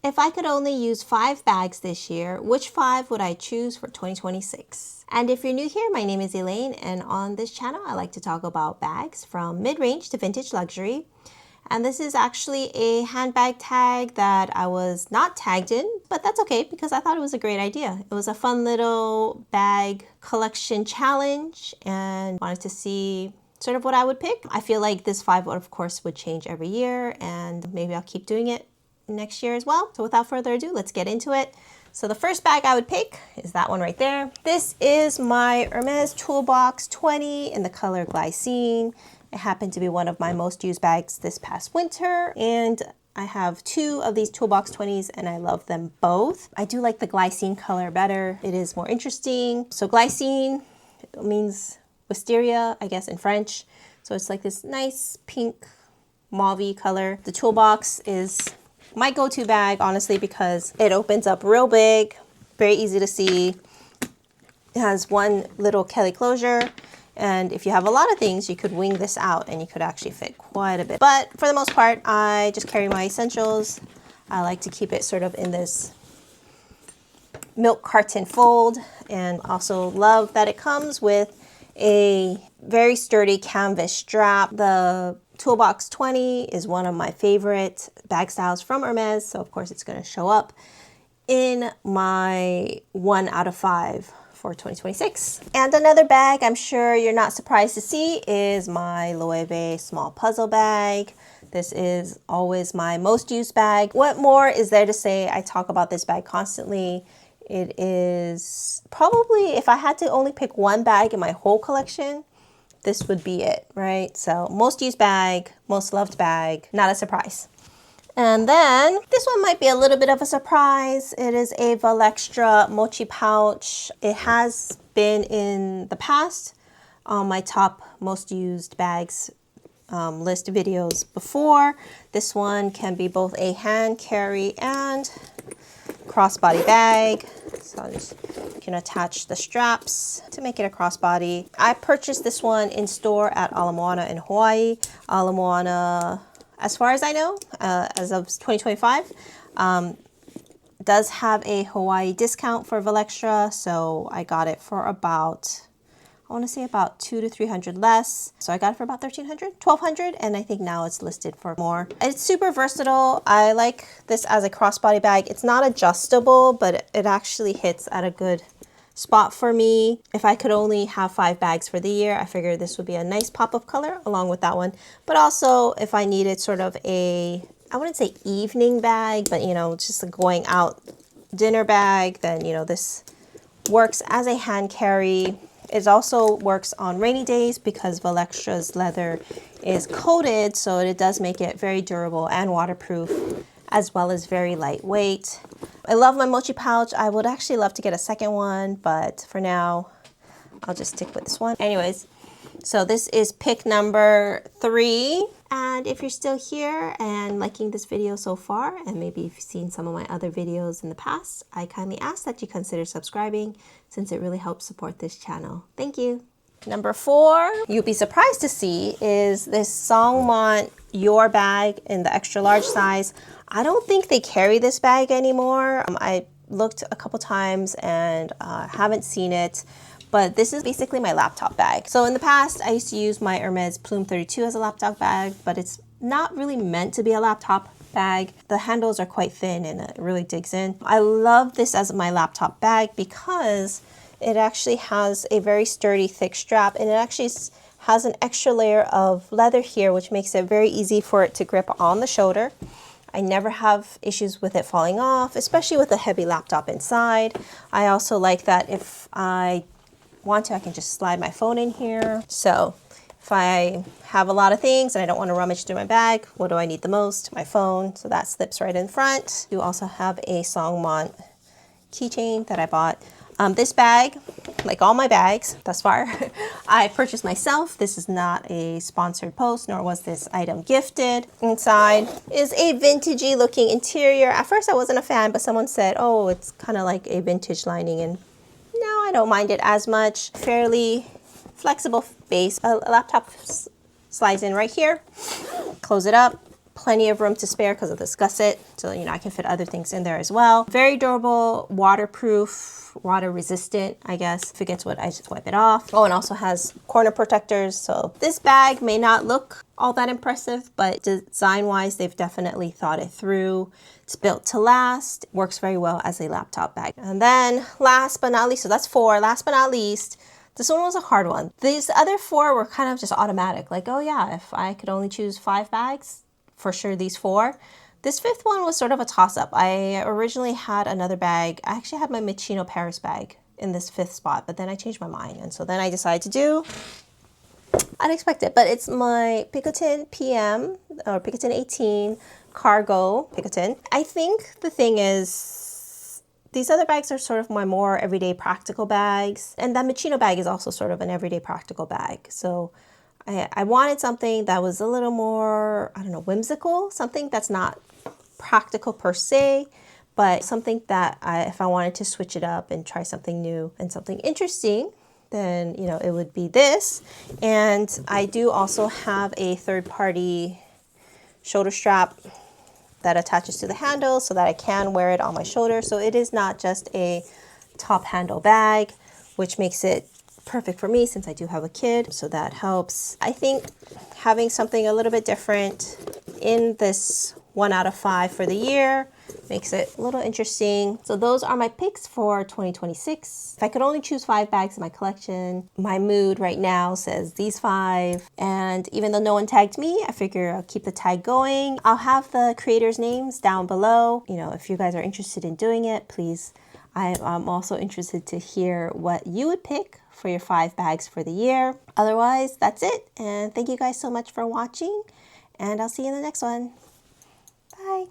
If I could only use 5 bags this year, which 5 would I choose for 2026? And if you're new here, my name is Elaine, and on this channel, I like to talk about bags from mid-range to vintage luxury. And this is actually a handbag tag that I was not tagged in, but that's okay because I thought it was a great idea. It was a fun little bag collection challenge and wanted to see sort of what I would pick. I feel like this 5, of course, would change every year, and maybe I'll keep doing it next year as well. So without further ado, let's get into it. So the first bag I would pick is that one right there. This is my Hermes Toolbox 20 in the color Glycine. It happened to be one of my most used bags this past winter, and I have 2 of these Toolbox 20s and I love them both. I do like the Glycine color better. It is more interesting. So Glycine means wisteria, I guess, in French. So it's like this nice pink mauve color. The Toolbox is my go-to bag, honestly, because it opens up real big, very easy to see. It has one little Kelly closure. And if you have a lot of things, you could wing this out and you could actually fit quite a bit. But for the most part, I just carry my essentials. I like to keep it sort of in this milk carton fold, and also love that it comes with a very sturdy canvas strap. The Toolbox 20 is one of my favorite bag styles from Hermes, so of course it's going to show up in my 1 out of 5 for 2026. And another bag I'm sure you're not surprised to see is my Loewe small puzzle bag. This is always my most used bag. What more is there to say? I talk about this bag constantly. It is probably, if I had to only pick one bag in my whole collection, this would be it, right? So most used bag, most loved bag, not a surprise. And then this one might be a little bit of a surprise. It is a Valextra Mochi pouch. It has been in the past on my top most used bags list videos before. This one can be both a hand carry and crossbody bag. So you can attach the straps to make it a crossbody. I purchased this one in store at Ala Moana in Hawaii. Ala Moana, as far as I know, as of 2025, does have a Hawaii discount for Valextra, so I got it for about, I want to say about $200 to $300 less. So I got it for about $1,300, $1,200, and I think now it's listed for more. It's super versatile. I like this as a crossbody bag. It's not adjustable, but it actually hits at a good spot for me. If I could only have 5 bags for the year, I figured this would be a nice pop of color along with that one. But also if I needed sort of a, I wouldn't say evening bag, but you know, just a going out dinner bag, then you know, this works as a hand carry. It also works on rainy days because Valextra's leather is coated, so it does make it very durable and waterproof, as well as very lightweight. I love my Mochi pouch. I would actually love to get a second one, but for now, I'll just stick with this one. Anyways, so this is pick number 3. And if you're still here and liking this video so far, and maybe you've seen some of my other videos in the past, I kindly ask that you consider subscribing since it really helps support this channel. Thank you. Number 4, you'll be surprised to see, is this Songmont Your Bag in the extra large size. I don't think they carry this bag anymore. I looked a couple times and haven't seen it, but this is basically my laptop bag. So in the past, I used to use my Hermes Plume 32 as a laptop bag, but it's not really meant to be a laptop bag. The handles are quite thin and it really digs in. I love this as my laptop bag because it actually has a very sturdy, thick strap, and it actually has an extra layer of leather here, which makes it very easy for it to grip on the shoulder. I never have issues with it falling off, especially with a heavy laptop inside. I also like that if I want to, I can just slide my phone in here. So if I have a lot of things and I don't want to rummage through my bag, what do I need the most? My phone. So that slips right in front. You also have a Songmont keychain that I bought. This bag, like all my bags thus far, I purchased myself. This is not a sponsored post, nor was this item gifted. Inside is a vintagey looking interior. At first I wasn't a fan, but someone said, oh, it's kind of like a vintage lining, and no, I don't mind it as much. Fairly flexible base. A laptop slides in right here. Close it up. plenty of room to spare because of this gusset. So, you know, I can fit other things in there as well. Very durable, waterproof, water resistant, I guess. If it gets wet, I just wipe it off. Oh, and also has corner protectors. So this bag may not look all that impressive, but design-wise, they've definitely thought it through. It's built to last, works very well as a laptop bag. And then last but not least, so that's 4, last but not least, this one was a hard one. These other 4 were kind of just automatic. Like, oh yeah, if I could only choose 5 bags, for sure these 4. This 5th one was sort of a toss-up. I originally had another bag. I actually had my Michino Paris bag in this 5th spot, but then I changed my mind. And so then I decided to do unexpected, but it's my Picotin PM or Picotin 18 cargo Picotin. I think the thing is, these other bags are sort of my more everyday practical bags, and that Michino bag is also sort of an everyday practical bag. So I wanted something that was a little more, I don't know, whimsical, something that's not practical per se, but something that if I wanted to switch it up and try something new and something interesting, then, you know, it would be this. And I do also have a third-party shoulder strap that attaches to the handle so that I can wear it on my shoulder. So it is not just a top handle bag, which makes it perfect for me since I do have a kid. So that helps. I think having something a little bit different in this 1 out of 5 for the year makes it a little interesting. So those are my picks for 2026. If I could only choose 5 bags in my collection, my mood right now says these 5. And even though no one tagged me, I figure I'll keep the tag going. I'll have the creators' names down below. You know, if you guys are interested in doing it, please. I'm also interested to hear what you would pick for your 5 bags for the year. Otherwise, that's it. And thank you guys so much for watching. And I'll see you in the next one. Bye.